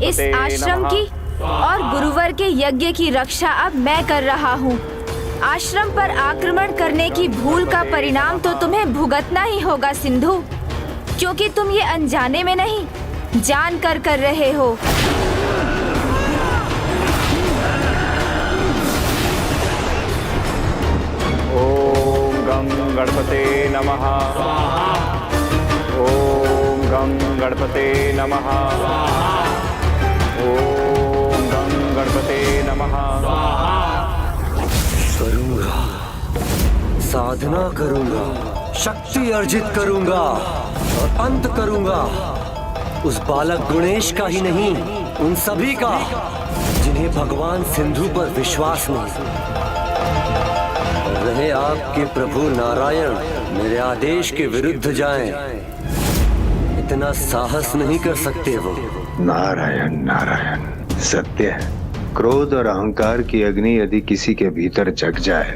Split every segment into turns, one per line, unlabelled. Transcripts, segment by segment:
इस आश्रम की और गुरुवर के यज्ञ की रक्षा अब मैं कर रहा हूँ। आश्रम पर आक्रमण करने की भूल का परिणाम तो तुम्हें भुगतना ही होगा सिंधु, क्योंकि तुम ये अनजाने में नहीं जान कर रहे हो।
ओम गं गणपते नमः। ओम गं गणपते नमः। ओम गं गणपते नमः।
करूंगा, साधना करूंगा, शक्ति अर्जित करूंगा और अंत करूंगा उस बालक गुणेश का ही नहीं, उन सभी का जिन्हें भगवान सिंधु पर विश्वास नहीं। रहे आपके प्रभु नारायण मेरे आदेश के विरुद्ध जाएं, इतना साहस नहीं कर सकते वो।
नारायण नारायण, सत्य है। क्रोध और अहंकार की अग्नि यदि किसी के भीतर जग जाए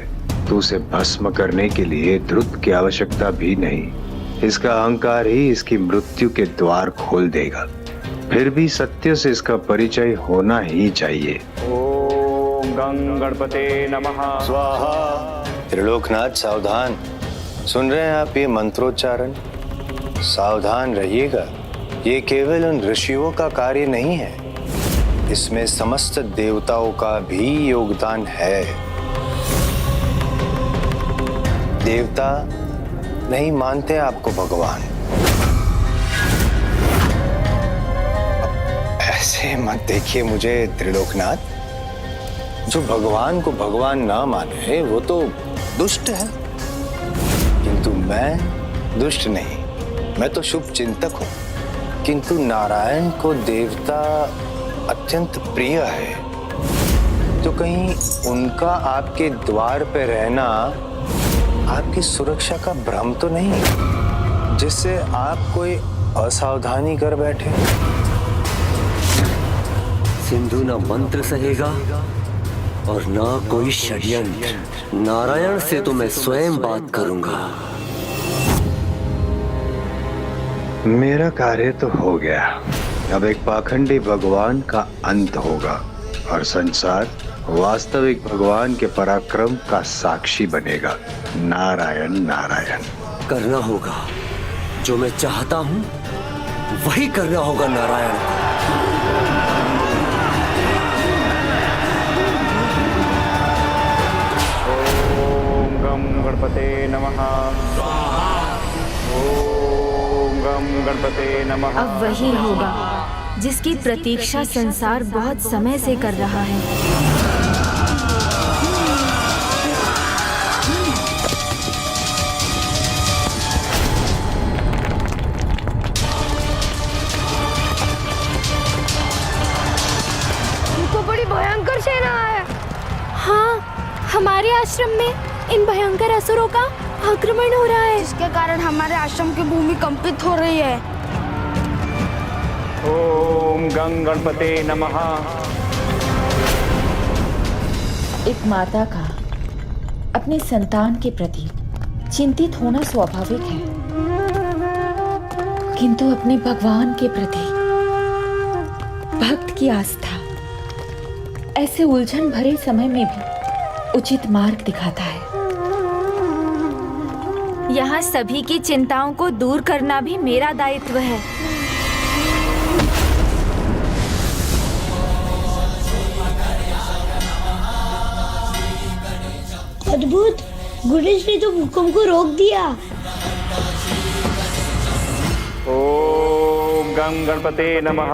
तो उसे भस्म करने के लिए द्रुत की आवश्यकता भी नहीं। इसका अहंकार ही इसकी मृत्यु के द्वार खोल देगा। फिर भी सत्य से इसका परिचय होना ही चाहिए।
ओम गं गणपते नमः।
स्वाहा। त्रिलोकनाथ सावधान, सुन रहे हैं आप ये मंत्रोच्चारण? सावधान रहिएगा, ये केवल उन ऋषियों का कार्य नहीं है, इसमें समस्त देवताओं का भी योगदान है। देवता नहीं मानते आपको भगवान। ऐसे मत देखिए मुझे त्रिलोकनाथ। जो भगवान को भगवान ना माने वो तो दुष्ट है, किंतु मैं दुष्ट नहीं, मैं तो शुभ चिंतक हूं। किंतु नारायण को देवता अत्यंत प्रिय है, तो कहीं उनका आपके द्वार पे रहना आपकी सुरक्षा का भ्रम तो नहीं, जिससे आप कोई असावधानी कर बैठे?
सिंधु न मंत्र सहेगा और न कोई षड्यंत्र। नारायण से तो मैं स्वयं बात करूंगा।
मेरा कार्य तो हो गया। अब एक पाखंडी भगवान का अंत होगा और संसार वास्तविक भगवान के पराक्रम का साक्षी बनेगा। नारायण नारायण।
करना होगा जो मैं चाहता हूं, वही करना होगा नारायण को।
ओम गं गणपते नमः। ओम गं गणपते नमः।
अब वही होगा जिसकी प्रतीक्षा संसार बहुत समय से कर रहा है।
इनको बड़ी भयंकर सेना है।
हाँ, हमारे आश्रम में इन भयंकर असुरों का आक्रमण हो रहा है,
जिसके कारण हमारे आश्रम की भूमि कंपित हो रही है।
ओम गं गणपते नमः।
एक माता का अपने संतान के प्रति चिंतित होना स्वाभाविक है, किंतु अपने भगवान के प्रति भक्त की आस्था ऐसे उलझन भरे समय में भी उचित मार्ग दिखाता है।
यहाँ सभी की चिंताओं को दूर करना भी मेरा दायित्व है।
अद्भुत, गुणेश ने तो भूकंप को रोक दिया।
ओम गं गणपते नमः।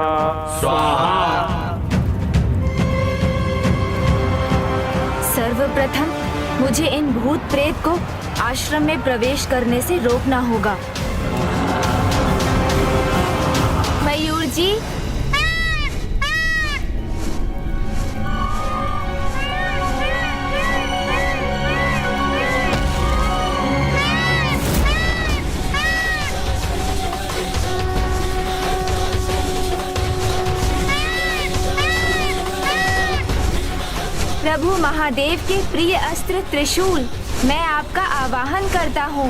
सर्वप्रथम मुझे इन भूत प्रेत को आश्रम में प्रवेश करने से रोकना होगा। मयूर जी, प्रभु महादेव के प्रिय अस्त्र त्रिशूल, मैं आपका आवाहन करता हूँ।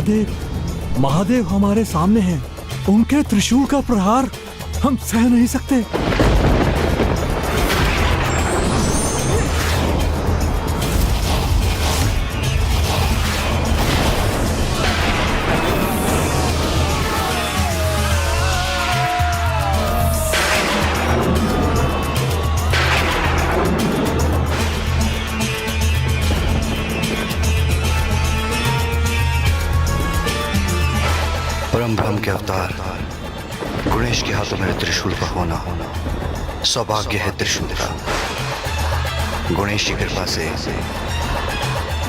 महादेव महादेव हमारे सामने हैं। उनके त्रिशूल का प्रहार हम सह नहीं सकते।
परम ब्रह्म के अवतार गणेश के हाथों में त्रिशूल का होना सौभाग्य है त्रिशूल का। गणेश की कृपा से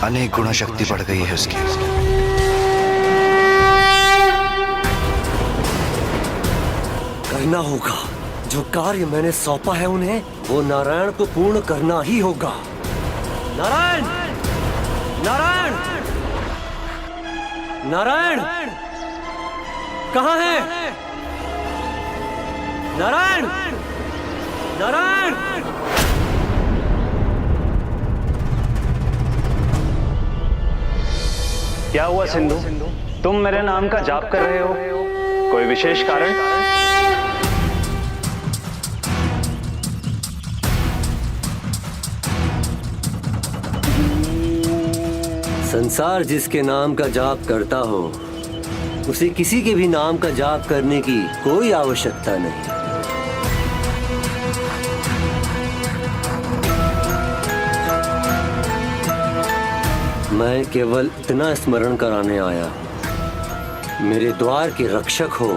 अनेक गुना शक्ति बढ़ गई है उसकी।
करना होगा जो कार्य मैंने सौंपा है उन्हें, वो नारायण को पूर्ण करना ही होगा। नारायण नारायण नारायण कहाँ है? नारायण नारायण
क्या हुआ सिंधु, तुम मेरे नाम का जाप कर रहे हो? कोई विशेष कारण?
संसार जिसके नाम का जाप करता हो उसे किसी के भी नाम का जाप करने की कोई आवश्यकता नहीं। मैं केवल इतना स्मरण कराने आया, मेरे द्वार के रक्षक हो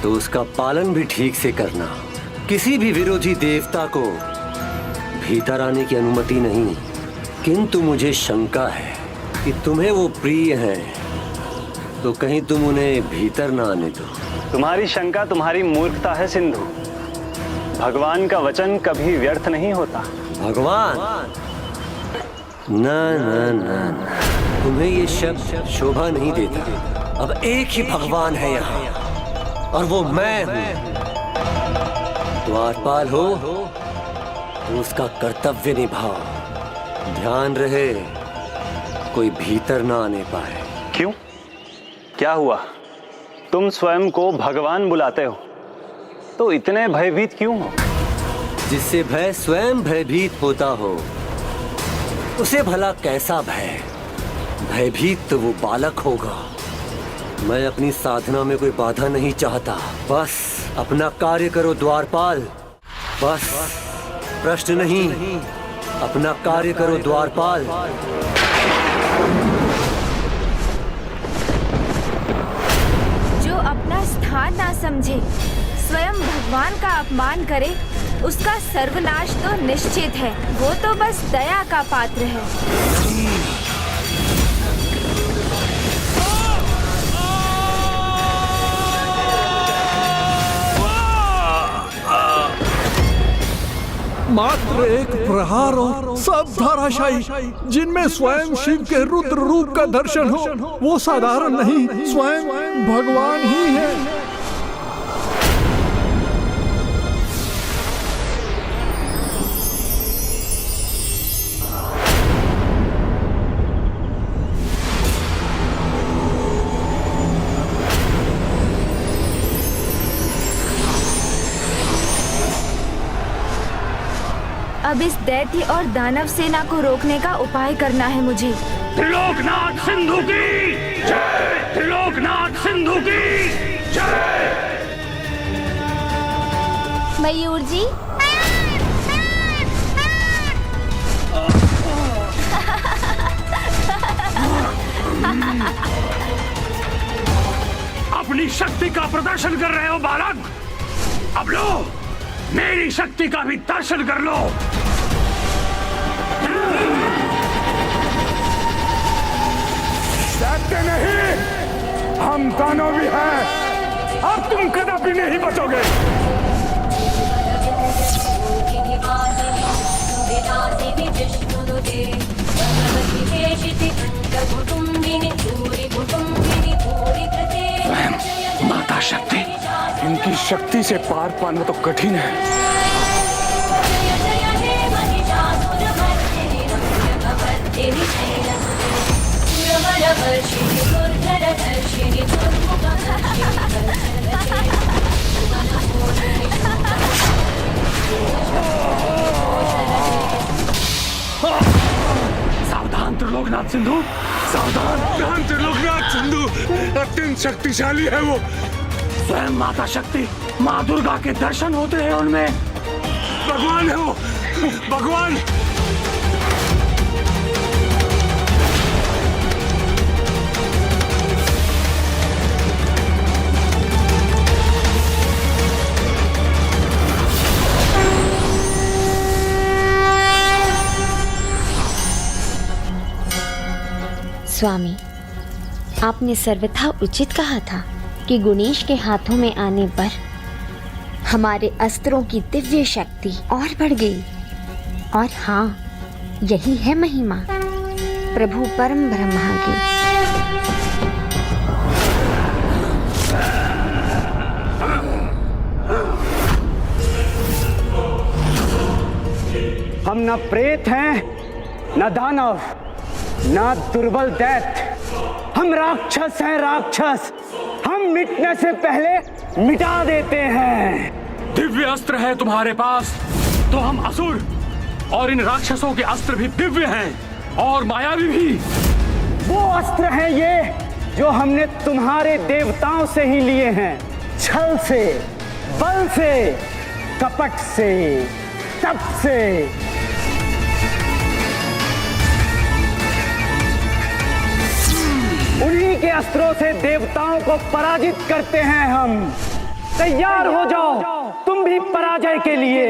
तो उसका पालन भी ठीक से करना। किसी भी विरोधी देवता को भीतर आने की अनुमति नहीं, किंतु मुझे शंका है कि तुम्हें वो प्रिय हैं तो कहीं तुम उन्हें भीतर ना आने दो।
तुम्हारी शंका तुम्हारी मूर्खता है सिंधु। भगवान का वचन कभी व्यर्थ नहीं होता।
भगवान? ना ना ना ना, तुम्हें ये शब्द शोभा नहीं देता। अब एक ही भगवान है यहाँ और वो मैं हूँ। द्वारपाल हो तो उसका कर्तव्य निभाओ। ध्यान रहे कोई भीतर ना आने पाए।
क्यों, क्या हुआ? तुम स्वयं को भगवान बुलाते हो तो इतने भयभीत क्यों हो?
जिससे भय स्वयं भयभीत होता हो उसे भला कैसा भय? भयभीत तो वो बालक होगा। मैं अपनी साधना में कोई बाधा नहीं चाहता। बस अपना कार्य करो द्वारपाल। बस प्रश्न नहीं, अपना कार्य करो द्वारपाल।
जो अपना स्थान ना समझे, स्वयं भगवान का अपमान करे, उसका सर्वनाश तो निश्चित है। वो तो बस दया का पात्र है।
मात्र एक प्रहार और सब धराशायी। जिनमें स्वयं शिव के रुद्र रूप का दर्शन हो वो साधारण नहीं, स्वयं भगवान ही है।
अब इस दैत्य और दानव सेना को रोकने का उपाय करना है मुझे।
त्रिलोकनाथ सिंधु की जय! त्रिलोकनाथ सिंधु की जय!
मयूर जी,
अपनी शक्ति का प्रदर्शन कर रहे हो बालक। अब लो, मेरी शक्ति का भी दर्शन कर लो। डरते नहीं, हम दानव भी हैं। अब तुम कदापि नहीं बचोगे। माता शक्ति, इनकी शक्ति से पार पाना तो कठिन है।
देवी
त्रिलोकनाथ सिंधु, सावधान। त्रिलोकनाथ सिंधु अत्यंत शक्तिशाली है वो। स्वयं माता शक्ति, माँ दुर्गा के दर्शन होते हैं उनमें। भगवान है वो, भगवान।
स्वामी, आपने सर्वथा उचित कहा था कि गुणेश के हाथों में आने पर हमारे अस्त्रों की दिव्य शक्ति और बढ़ गई। और हाँ, यही है महिमा प्रभु परम ब्रह्मा की।
हम न प्रेत हैं, न दानव, न दुर्बल दैत्य। हम राक्षस हैं, राक्षस। हम मिटने से पहले मिटा देते हैं।
दिव्य अस्त्र है तुम्हारे पास, तो हम असुर और इन राक्षसों के अस्त्र भी दिव्य हैं और मायावी भी।
वो अस्त्र हैं ये जो हमने तुम्हारे देवताओं से ही लिए हैं। छल से, बल से, कपट से, तप से। उन्हीं के अस्त्रों से देवताओं को पराजित करते हैं हम। तैयार हो जाओ तुम भी पराजय के लिए।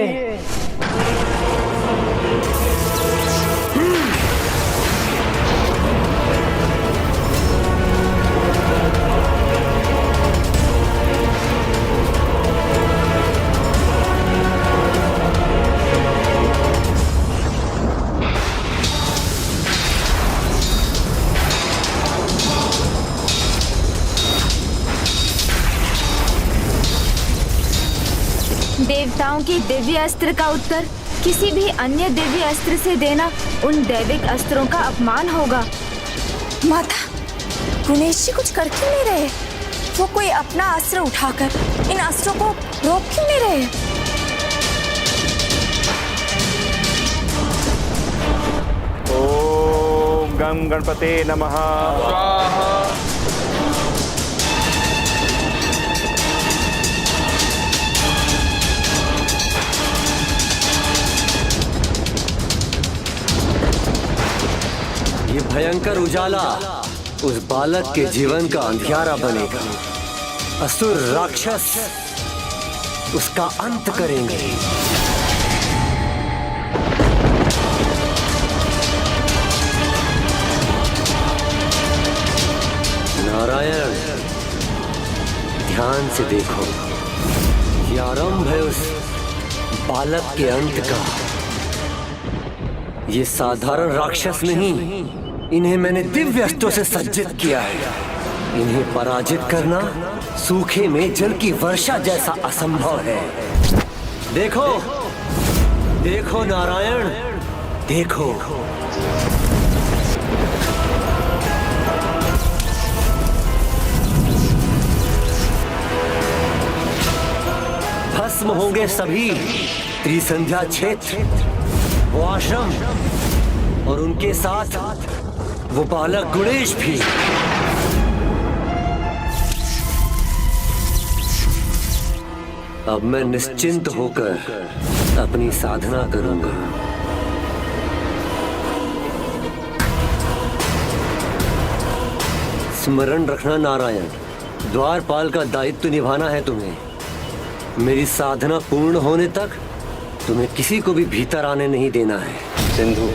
देवताओं की दिव्य अस्त्र का उत्तर किसी भी अन्य दिव्य अस्त्र से देना उन दैविक अस्त्रों का अपमान होगा।
माता, गुणेश जी कुछ कर क्यों नहीं रहे? वो कोई अपना अस्त्र उठाकर इन अस्त्रों को रोक क्यों नहीं रहे?
ओम गम गणपते नमः। स्वाहा।
ये भयंकर उजाला उस बालक के जीवन का अंधियारा बनेगा। असुर राक्षस उसका अंत करेंगे। नारायण, ध्यान से देखो, ये आरंभ है उस बालक के अंत का। ये साधारण राक्षस नहीं, इन्हें मैंने दिव्य अस्त्रों से सज्जित किया है। इन्हें पराजित करना सूखे में जल की वर्षा जैसा असंभव है। देखो, देखो नारायण, देखो। भस्म होंगे सभी त्रिसंध्या क्षेत्र, वो आश्रम और उनके साथ वो बालक गुणेश भी। अब मैं निश्चिंत होकर अपनी साधना करूंगा। स्मरण रखना नारायण, द्वारपाल का दायित्व निभाना है तुम्हें। मेरी साधना पूर्ण होने तक तुम्हें किसी को भी भीतर आने नहीं देना है।
सिंधु,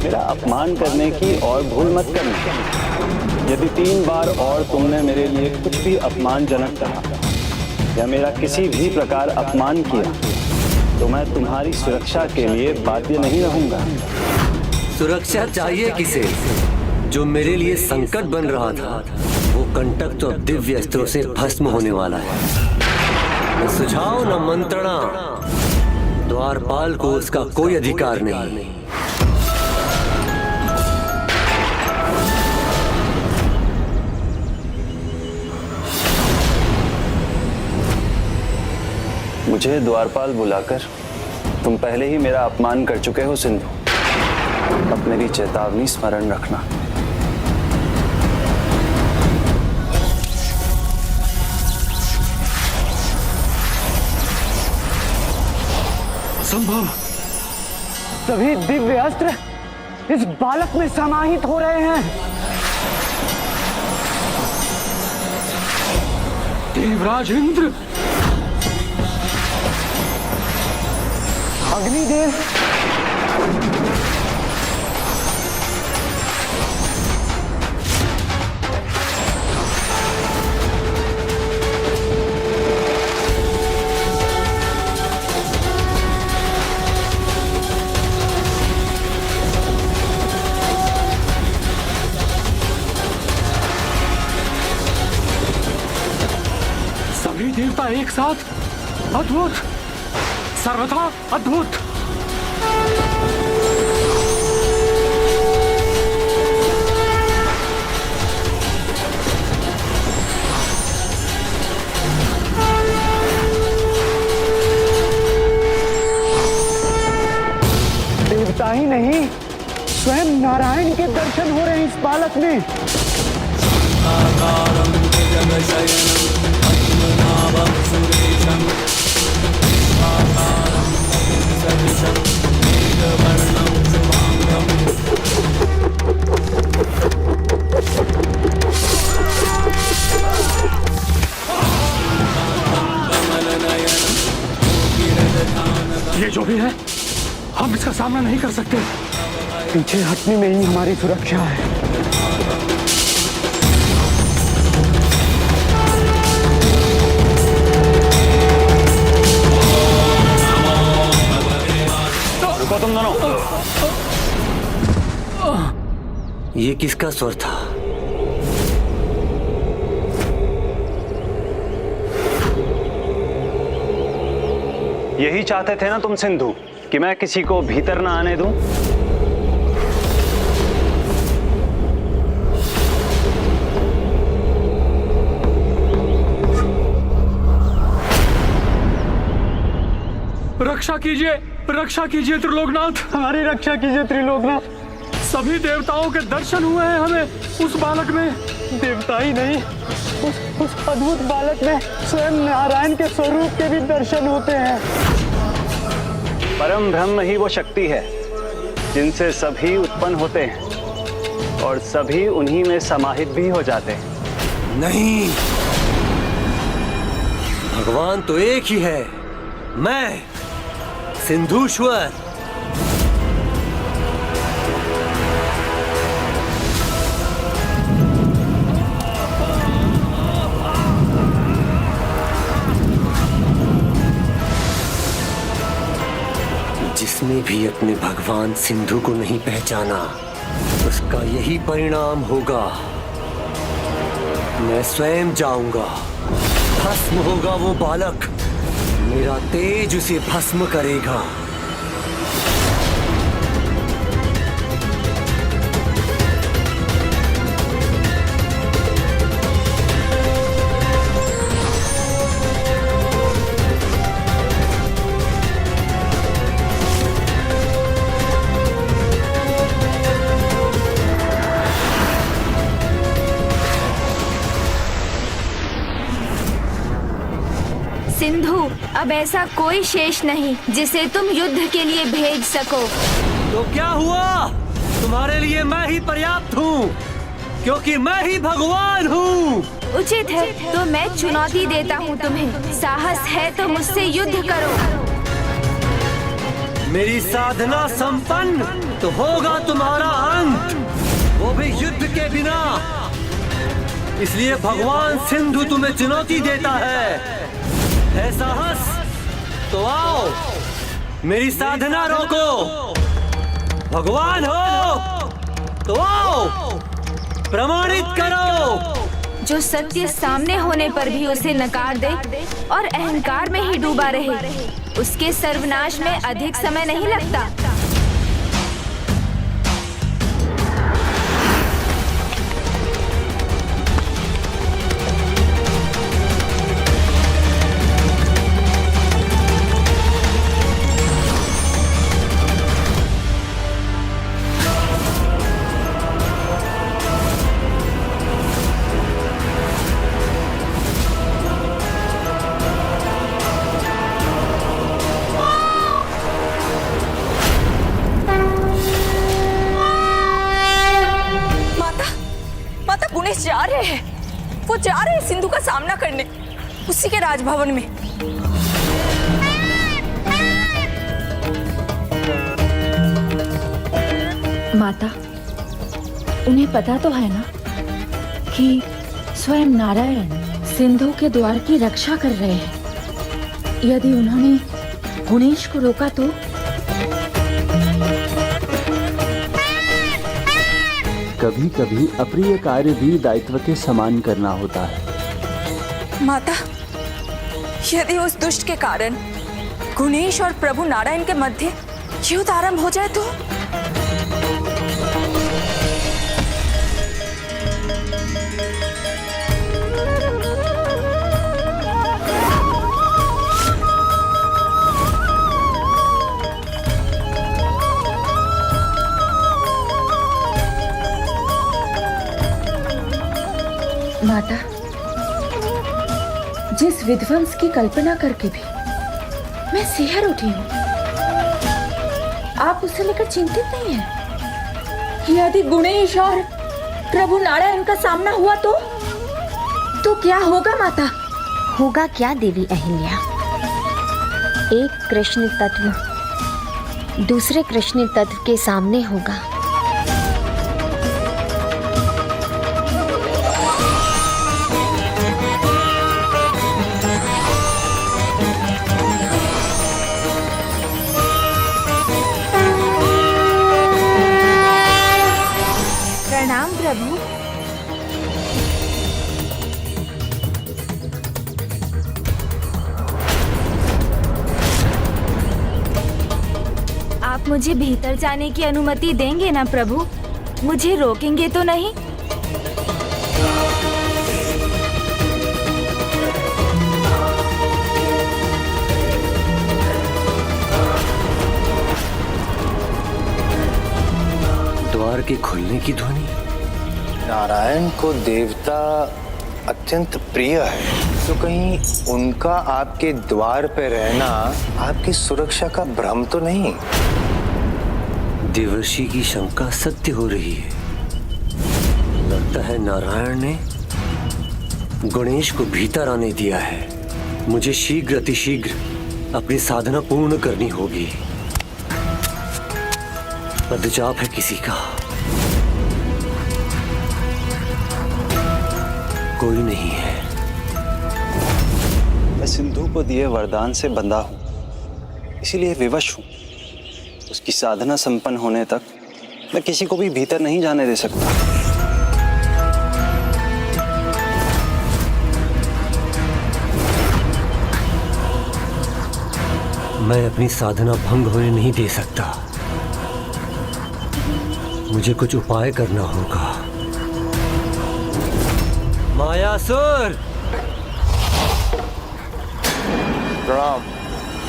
मेरा अपमान करने की और भूल मत करना। यदि 3 बार और तुमने मेरे लिए कुछ भी अपमानजनक कहा या मेरा किसी भी प्रकार अपमान किया तो मैं तुम्हारी सुरक्षा के लिए बाध्य नहीं रहूंगा।
सुरक्षा चाहिए किसे? जो मेरे लिए संकट बन रहा था वो कंटक तो अब दिव्य अस्त्रों से भस्म होने वाला है। न सुझाव न मंत्रणा, द्वारपाल को उसका कोई अधिकार नहीं।
मुझे द्वारपाल बुलाकर तुम पहले ही मेरा अपमान कर चुके हो सिंधु। अब मेरी चेतावनी स्मरण रखना।
संभव
सभी दिव्य अस्त्र इस बालक में समाहित हो रहे हैं।
देवराज इंद्र,
अग्निदेव,
सभी देवता एक साथ, अद्भुत, सर्वथा अद्भुत।
देवता ही नहीं, स्वयं नारायण के दर्शन हो रहे हैं इस बालक में।
ये जो भी है, हम इसका सामना नहीं कर सकते।
पीछे हटने में ही हमारी सुरक्षा है।
रुको तुम दोनों।
ये किसका स्वर था?
यही चाहते थे ना तुम सिंधु, कि मैं किसी को भीतर ना आने दूं?
रक्षा कीजिए त्रिलोकनाथ,
हमारी रक्षा कीजिए त्रिलोकनाथ।
सभी देवताओं के दर्शन हुए हैं हमें उस बालक में।
देवता ही नहीं, उस अद्भुत बालक में स्वयं नारायण के स्वरूप के भी दर्शन होते हैं।
परम ब्रह्म ही वो शक्ति है जिनसे सभी उत्पन्न होते हैं और सभी उन्हीं में समाहित भी हो जाते हैं।
नहीं, भगवान तो एक ही है, मैं सिंधुश्वर। जिसने भी अपने भगवान सिंधु को नहीं पहचाना, उसका यही परिणाम होगा। मैं स्वयं जाऊंगा, भस्म होगा वो बालक, मेरा तेज उसे भस्म करेगा।
सिंधु, अब ऐसा कोई शेष नहीं जिसे तुम युद्ध के लिए भेज सको।
तो क्या हुआ? तुम्हारे लिए मैं ही पर्याप्त हूँ, क्योंकि मैं ही भगवान हूँ।
उचित है, तो मैं चुनौती देता हूँ तुम्हें। साहस है तो मुझसे युद्ध करो।
मेरी साधना संपन्न तो होगा तुम्हारा अंत, वो भी युद्ध के बिना। इसलिए भगवान सिंधु तुम्हें चुनौती देता है साहस तो आओ, मेरी साधना रोको। भगवान हो तो आओ, प्रमाणित करो।
जो सत्य सामने होने पर भी उसे नकार दे और अहंकार में ही डूबा रहे, उसके सर्वनाश में अधिक समय नहीं लगता।
जा रहे हैं, वो जा रहे हैं सिंधु का सामना करने उसी के राजभवन में।
माता, उन्हें पता तो है ना कि स्वयं नारायण सिंधु के द्वार की रक्षा कर रहे हैं। यदि उन्होंने गुणेश को रोका तो
कभी कभी अप्रिय कार्य भी दायित्व के समान करना होता है।
माता, यदि उस दुष्ट के कारण गुणेश और प्रभु नारायण के मध्य युद्ध आरंभ हो जाए तो?
माता, जिस विध्वंस की कल्पना करके भी मैं सिहर उठी हूँ, आप उसे लेकर चिंतित नहीं हैं? यदि गुणेश और प्रभु नारायण का सामना हुआ तो क्या होगा माता?
होगा क्या देवी अहिल्या? एक कृष्ण तत्व दूसरे कृष्ण तत्व के सामने होगा।
प्रणाम प्रभु। आप मुझे भीतर जाने की अनुमति देंगे ना प्रभु? मुझे रोकेंगे तो नहीं?
द्वार के खुलने की ध्वनि।
नारायण को देवता अत्यंत प्रिय है, तो कहीं उनका आपके द्वार पे रहना आपकी सुरक्षा का भ्रम तो नहीं?
देवर्षि की शंका सत्य हो रही है। लगता है नारायण ने गणेश को भीतर आने दिया है। मुझे शीघ्र अतिशीघ्र अपनी साधना पूर्ण करनी होगी। पदचाप है किसी का। कोई नहीं है।
मैं सिंधु को दिए वरदान से बंधा हूं, इसीलिए विवश हूं। उसकी साधना संपन्न होने तक मैं किसी को भी भीतर नहीं जाने दे सकता।
मैं अपनी साधना भंग होने नहीं दे सकता। मुझे कुछ उपाय करना होगा। मायासुर!
प्रणाम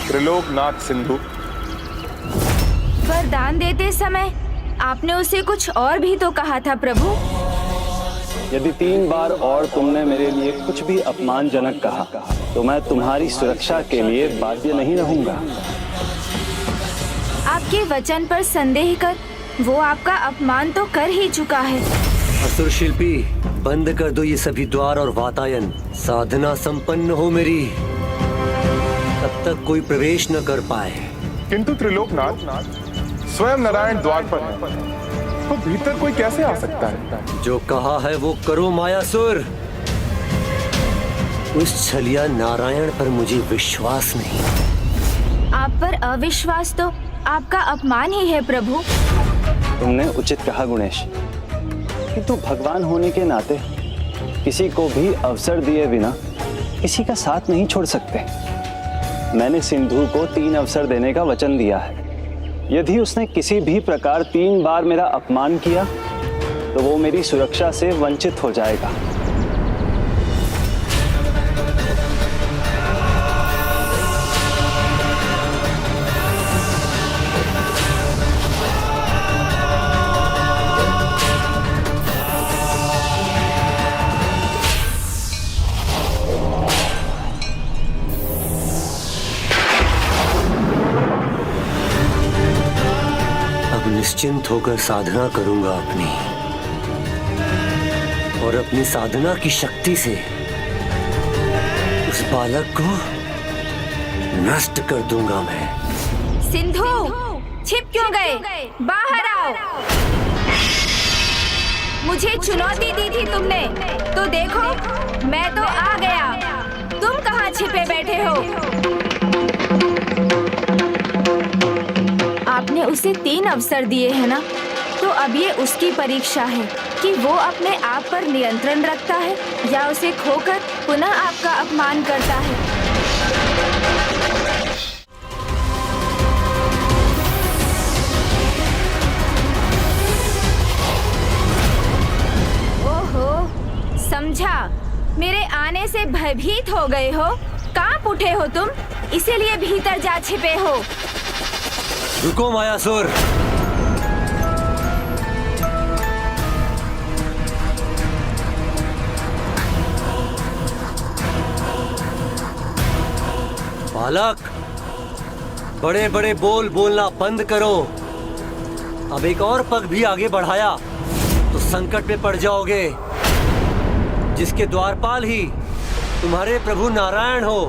त्रिलोकनाथ सिंधु।
वरदान देते समय आपने उसे कुछ और भी तो कहा था प्रभु।
यदि 3 बार और तुमने मेरे लिए कुछ भी अपमानजनक कहा तो मैं तुम्हारी सुरक्षा के लिए बाध्य नहीं रहूंगा।
आपके वचन पर संदेह कर वो आपका अपमान तो कर ही चुका है।
असुर शिल्पी, बंद कर दो ये सभी द्वार और वातायन। साधना संपन्न हो मेरी, तब तक कोई प्रवेश न कर पाए।
किंतु त्रिलोकनाथ, स्वयं नारायण द्वार पर है, तो भीतर कोई कैसे आ सकता है?
जो कहा है वो करो मायासुर। उस छलिया नारायण पर मुझे विश्वास नहीं।
आप पर अविश्वास तो आपका अपमान ही है प्रभु।
तुमने उचित कहा गुणेश, किंतु भगवान होने के नाते किसी को भी अवसर दिए बिना किसी का साथ नहीं छोड़ सकते। मैंने सिंधु को 3 अवसर देने का वचन दिया है। यदि उसने किसी भी प्रकार 3 बार मेरा अपमान किया तो वो मेरी सुरक्षा से वंचित हो जाएगा।
निश्चिंत होकर साधना करूंगा अपनी, और अपनी साधना की शक्ति से उस बालक को नष्ट कर दूंगा मैं।
सिंधु, छिप क्यों गए? बाहर आओ। मुझे चुनौती दी थी तुमने, तो देखो मैं तो आ गया। तुम कहाँ छिपे बैठे हो? आपने उसे 3 अवसर दिए हैं ना, तो अब ये उसकी परीक्षा है कि वो अपने आप पर नियंत्रण रखता है या उसे खोकर पुनः आपका अपमान करता है। ओहो, समझा। मेरे आने से भयभीत हो गए हो? कांप उठे हो तुम, इसीलिए भीतर जा छिपे हो।
रुको मायासुर, बालक, बड़े बड़े बोल बोलना बंद करो। अब एक और पग भी आगे बढ़ाया तो संकट में पड़ जाओगे। जिसके द्वारपाल ही तुम्हारे प्रभु नारायण हो,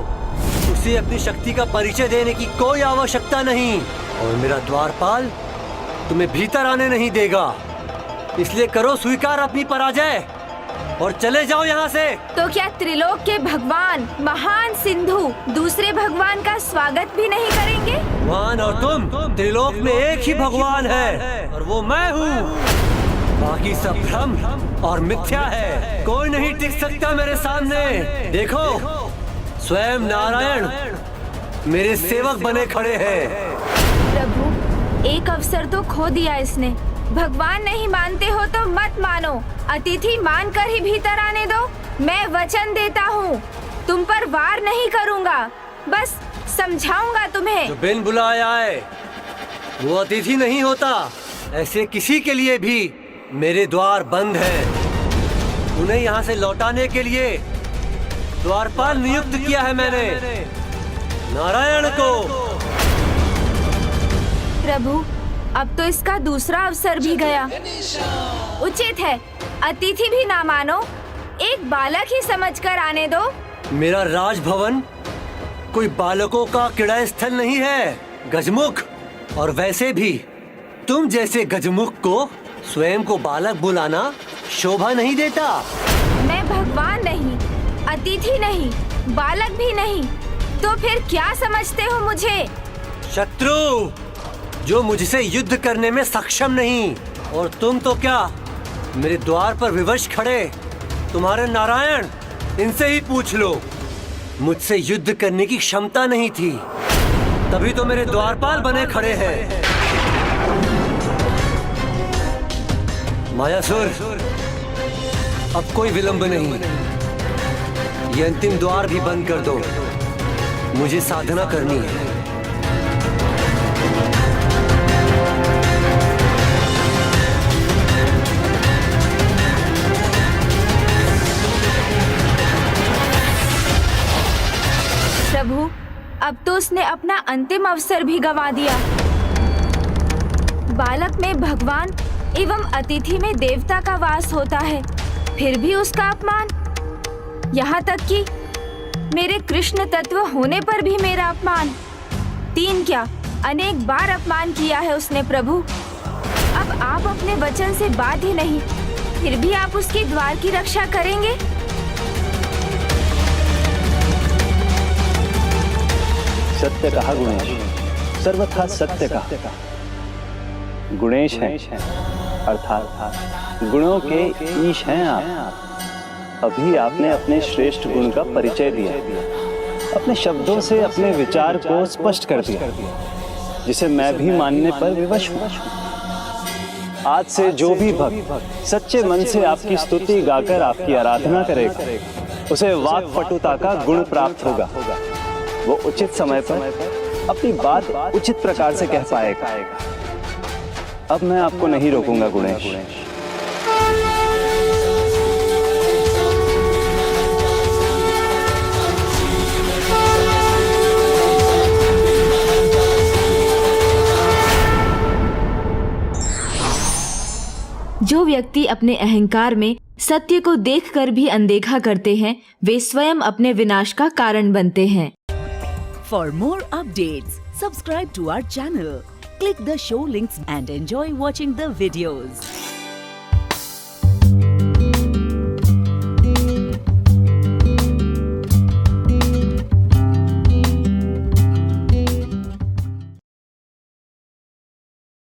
उसे अपनी शक्ति का परिचय देने की कोई आवश्यकता नहीं। और मेरा द्वारपाल तुम्हें भीतर आने नहीं देगा। इसलिए करो स्वीकार अपनी पराजय और चले जाओ यहाँ से।
तो क्या त्रिलोक के भगवान महान सिंधु दूसरे भगवान का स्वागत भी नहीं करेंगे?
भगवान और तुम, त्रिलोक में एक ही भगवान है और वो मैं हूँ। बाकी सब भ्रम और मिथ्या है। कोई नहीं टिक सकता मेरे सामने। देखो, स्वयं नारायण मेरे सेवक बने खड़े हैं।
प्रभु, एक अवसर तो खो दिया इसने। भगवान नहीं मानते हो तो मत मानो, अतिथि मानकर ही भीतर आने दो। मैं वचन देता हूँ, तुम पर वार नहीं करूँगा, बस समझाऊंगा तुम्हें।
जो बिन बुलाए आए वो अतिथि नहीं होता। ऐसे किसी के लिए भी मेरे द्वार बंद हैं। उन्हें यहाँ से लौटाने के लिए द्वारपाल नियुक्त किया है मैंने, नारायण को।
प्रभु, अब तो इसका दूसरा अवसर भी गया। उचित है, अतिथि भी ना मानो, एक बालक ही समझकर आने दो।
मेरा राजभवन कोई बालकों का क्रीड़ा स्थल नहीं है, गजमुख। और वैसे भी तुम जैसे गजमुख को स्वयं को बालक बुलाना शोभा नहीं देता।
मैं भगवान नहीं, अतिथि नहीं, बालक भी नहीं, तो फिर क्या समझते हो मुझे?
शत्रु, जो मुझसे युद्ध करने में सक्षम नहीं। और तुम तो क्या मेरे द्वार पर विवश खड़े? तुम्हारे नारायण, इनसे ही पूछ लो। मुझसे युद्ध करने की क्षमता नहीं थी, तभी तो मेरे द्वारपाल बने खड़े हैं। मायासुर, अब कोई विलंब नहीं। ये अंतिम द्वार भी बंद कर दो, मुझे साधना करनी है।
प्रभु, अब तो उसने अपना अंतिम अवसर भी गंवा दिया। बालक में भगवान एवं अतिथि में देवता का वास होता है, फिर भी उसका अपमान। यहाँ तक कि मेरे कृष्ण तत्व होने पर भी मेरा अपमान। 3 क्या, अनेक बार अपमान किया है उसने प्रभु। अब आप अपने वचन से बाध्य नहीं, फिर भी आप उसके द्वार की रक्षा करेंगे?
सत्य कहा गुणेश, सर्वथा सत्य कहा। गुणेश हैं, अर्थात गुणों के ईश हैं आप। अभी आपने अपने श्रेष्ठ गुण का परिचय दिया, अपने शब्दों से अपने विचार को स्पष्ट कर दिया, जिसे मैं भी मानने पर विवश हूँ। आज से जो भी भक्त सच्चे मन से आपकी स्तुति गाकर आपकी आराधना करेगा, उसे वाक पटुता का गुण प्राप्त होगा। वो उचित समय पर अपनी बात उचित प्रकार से कह पाएगा। अब मैं आपको नहीं रोकूंगा गुणेश।
जो व्यक्ति अपने अहंकार में सत्य को देखकर भी अनदेखा करते हैं, वे स्वयं अपने विनाश का कारण बनते हैं।
For more updates, subscribe to our channel, click the show links and enjoy watching the videos.